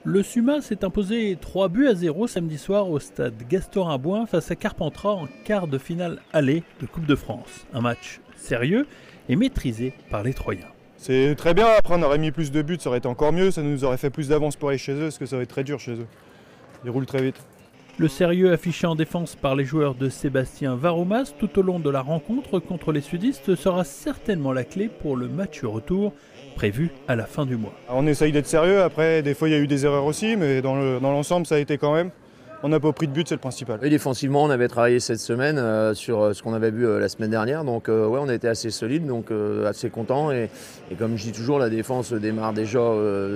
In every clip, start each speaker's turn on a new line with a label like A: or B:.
A: Le Suma s'est imposé 3 buts à 0 samedi soir au stade Gaston-Rimboin face à Carpentras en quart de finale aller de Coupe de France. Un match sérieux et maîtrisé par les Troyens.
B: C'est très bien, après on aurait mis plus de buts, ça aurait été encore mieux, ça nous aurait fait plus d'avance pour aller chez eux, parce que ça va être très dur chez eux. Ils roulent très vite.
A: Le sérieux affiché en défense par les joueurs de Sébastien Varoumas tout au long de la rencontre contre les sudistes sera certainement la clé pour le match retour prévu à la fin du mois.
B: On essaye d'être sérieux, après des fois il y a eu des erreurs aussi, mais dans l'ensemble ça a été quand même. On n'a pas pris de but, c'est le principal.
C: Et défensivement, on avait travaillé cette semaine sur ce qu'on avait vu la semaine dernière. Donc ouais, on a été assez solide, donc assez content. Et comme je dis toujours, la défense démarre déjà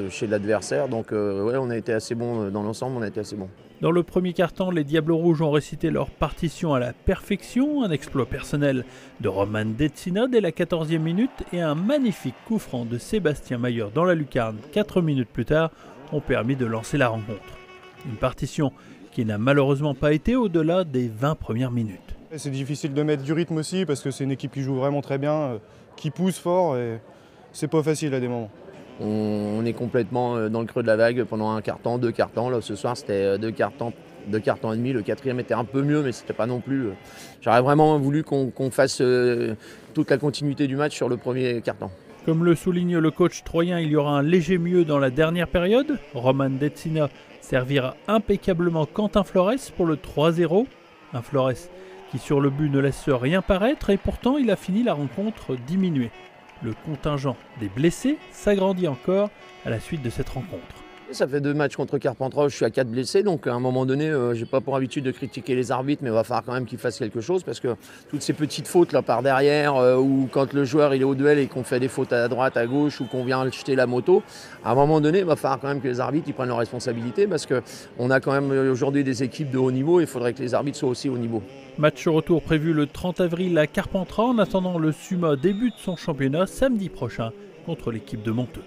C: chez l'adversaire. Donc ouais, on a été assez bon dans l'ensemble, on a été assez bon.
A: Dans le premier quart-temps, les Diables Rouges ont récité leur partition à la perfection, un exploit personnel de Roman Detsina dès la 14e minute et un magnifique coup franc de Sébastien Mailleur dans la lucarne 4 minutes plus tard ont permis de lancer la rencontre. Une partition qui n'a malheureusement pas été au-delà des 20 premières minutes.
B: C'est difficile de mettre du rythme aussi parce que c'est une équipe qui joue vraiment très bien, qui pousse fort et c'est pas facile à des moments.
C: On est complètement dans le creux de la vague pendant un quart-temps, 2 quart-temps. Là, ce soir, c'était 2 quart-temps et demi. Le quatrième était un peu mieux, mais c'était pas non plus. J'aurais vraiment voulu qu'on fasse toute la continuité du match sur le premier quart-temps.
A: Comme le souligne le coach troyen, il y aura un léger mieux dans la dernière période. Roman Detsina servira impeccablement Quentin Flores pour le 3-0. Un Flores qui sur le but ne laisse rien paraître et pourtant il a fini la rencontre diminuée. Le contingent des blessés s'agrandit encore à la suite de cette rencontre.
C: Ça fait 2 matchs contre Carpentras, je suis à 4 blessés, donc à un moment donné, j'ai pas pour habitude de critiquer les arbitres, mais il va falloir quand même qu'ils fassent quelque chose, parce que toutes ces petites fautes là par derrière, ou quand le joueur il est au duel et qu'on fait des fautes à droite, à gauche, ou qu'on vient jeter la moto, à un moment donné, il va falloir quand même que les arbitres ils prennent leurs responsabilités, parce qu'on a quand même aujourd'hui des équipes de haut niveau, et il faudrait que les arbitres soient aussi au niveau.
A: Match retour prévu le 30 avril à Carpentras, en attendant le Suma débute son championnat samedi prochain contre l'équipe de Monteux.